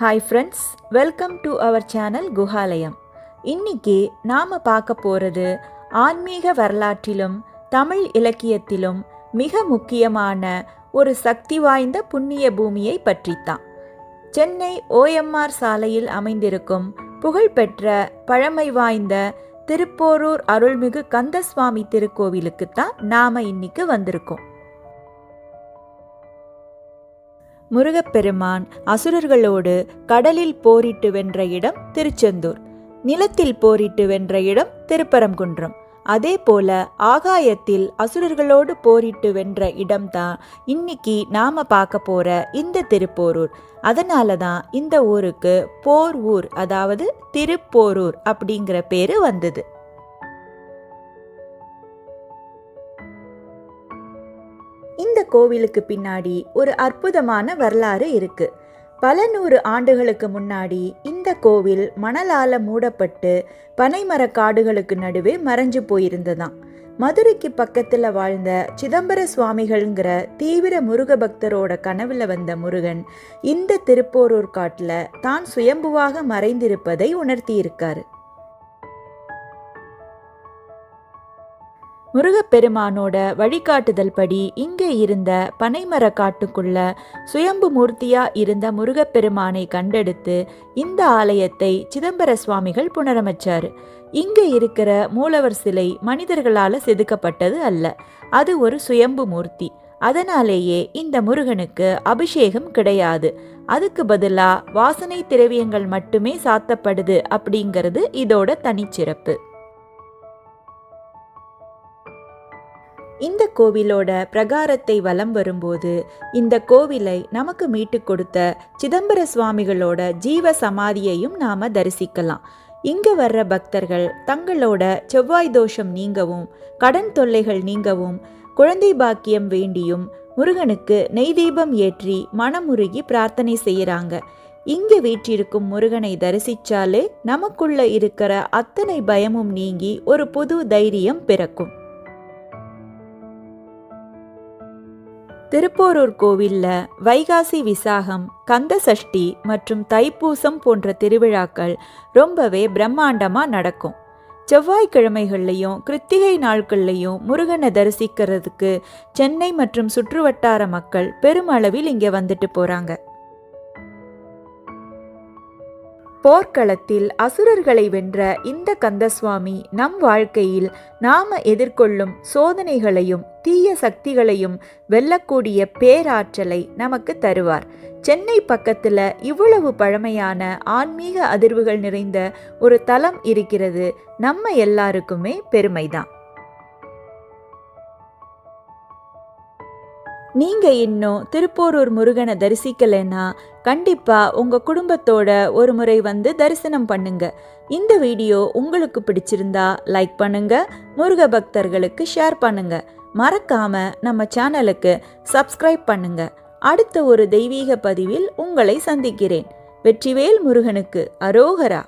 Hi friends, welcome to our channel Guhalayam. இன்னைக்கு நாம் பார்க்க போகிறது ஆன்மீக வரலாற்றிலும் தமிழ் இலக்கியத்திலும் மிக முக்கியமான ஒரு சக்தி வாய்ந்த புண்ணிய பூமியை பற்றித்தான். சென்னை OMR சாலையில் அமைந்திருக்கும் புகழ்பெற்ற பழமை வாய்ந்த திருப்போரூர் அருள்மிகு கந்தசுவாமி திருக்கோவிலுக்குத்தான் நாம் இன்னைக்கு வந்திருக்கோம். முருகப்பெருமான் அசுரர்களோடு கடலில் போரிட்டு வென்ற இடம் திருச்செந்தூர், நிலத்தில் போரிட்டு வென்ற இடம் திருப்பரங்குன்றம். அதே போல ஆகாயத்தில் அசுரர்களோடு போரிட்டு வென்ற இடம்தான் இன்னைக்கு நாம பார்க்க போற இந்த திருப்போரூர். அதனால தான் இந்த ஊருக்கு போர் ஊர், அதாவது திருப்போரூர் அப்படிங்கிற பேரு வந்தது. இந்த கோவிலுக்கு பின்னாடி ஒரு அற்புதமான வரலாறு இருக்கு. பல நூறு ஆண்டுகளுக்கு முன்னாடி இந்த கோவில் மணலால மூடப்பட்டு பனைமர காடுகளுக்கு நடுவே மறைஞ்சு போயிருந்ததாம். மதுரைக்கு பக்கத்துல வாழ்ந்த சிதம்பர சுவாமிகள்ங்கிற தீவிர முருக பக்தரோட கனவுல வந்த முருகன் இந்த திருப்போரூர் காட்டுல தான் சுயம்புவாக மறைந்திருப்பதை உணர்த்தியிருக்காரு. முருகப்பெருமானோட வழிகாட்டுதல் படி இங்கே இருந்த பனைமர காட்டுக்குள்ள சுயம்பு மூர்த்தியா இருந்த முருகப்பெருமானை கண்டெடுத்து இந்த ஆலயத்தை சிதம்பர சுவாமிகள் புனரமைச்சாரு. இங்கே இருக்கிற மூலவர் சிலை மனிதர்களால செதுக்கப்பட்டது அல்ல, அது ஒரு சுயம்பு மூர்த்தி. அதனாலேயே இந்த முருகனுக்கு அபிஷேகம் கிடையாது. அதுக்கு பதிலா வாசனை திரவியங்கள் மட்டுமே சாத்தப்படுது அப்படிங்கிறது இதோட தனிச்சிறப்பு. இந்த கோவிலோட பிரகாரத்தை வலம் வரும்போது இந்த கோவிலை நமக்கு மீட்டு கொடுத்த சிதம்பர சுவாமிகளோட ஜீவ சமாதியையும் நாம தரிசிக்கலாம். இங்கு வர்ற பக்தர்கள் தங்களோட செவ்வாய் தோஷம் நீங்கவும், கடன் தொல்லைகள் நீங்கவும், குழந்தை பாக்கியம் வேண்டியும் முருகனுக்கு நெய் தீபம் ஏற்றி மனமுருகி பிரார்த்தனை செய்யறாங்க. இங்கு வீற்றிருக்கும் முருகனை தரிசிச்சாலே நமக்குள்ள இருக்கிற அத்தனை பயமும் நீங்கி ஒரு புது தைரியம் பிறக்கும். திருப்போரூர் கோவில்ல வைகாசி விசாகம், கந்த சஷ்டி மற்றும் தைப்பூசம் போன்ற திருவிழாக்கள் ரொம்பவே பிரம்மாண்டமா நடக்கும். செவ்வாய்க்கிழமைகள்லையும் கிருத்திகை நாட்கள்லையும் முருகனை தரிசிக்கிறதுக்கு சென்னை மற்றும் சுற்றுவட்டார மக்கள் பெருமளவில் இங்கே வந்துட்டு போறாங்க. போர்க்களத்தில் அசுரர்களை வென்ற இந்த கந்தசுவாமி நம் வாழ்க்கையில் நாம எதிர்கொள்ளும் சோதனைகளையும் தீய சக்திகளையும் வெல்லக்கூடிய பேராற்றலை நமக்கு தருவார். சென்னை பக்கத்துல இவ்வளவு பழமையான ஆன்மீக அதிர்வுகள் நிறைந்த ஒரு தலம் இருக்கிறது. நம்ம எல்லாருக்குமே பெருமைதான். நீங்க இன்னும் திருப்போரூர் முருகனை தரிசிக்கலைன்னா கண்டிப்பா உங்க குடும்பத்தோட ஒரு முறை வந்து தரிசனம் பண்ணுங்க. இந்த வீடியோ உங்களுக்கு பிடிச்சிருந்தா லைக் பண்ணுங்க, முருக பக்தர்களுக்கு ஷேர் பண்ணுங்க. மறக்காம நம்ம சேனலுக்கு சப்ஸ்கிரைப் பண்ணுங்க. அடுத்த ஒரு தெய்வீக பதிவில் உங்களை சந்திக்கிறேன். வெற்றிவேல் முருகனுக்கு அரோகரா.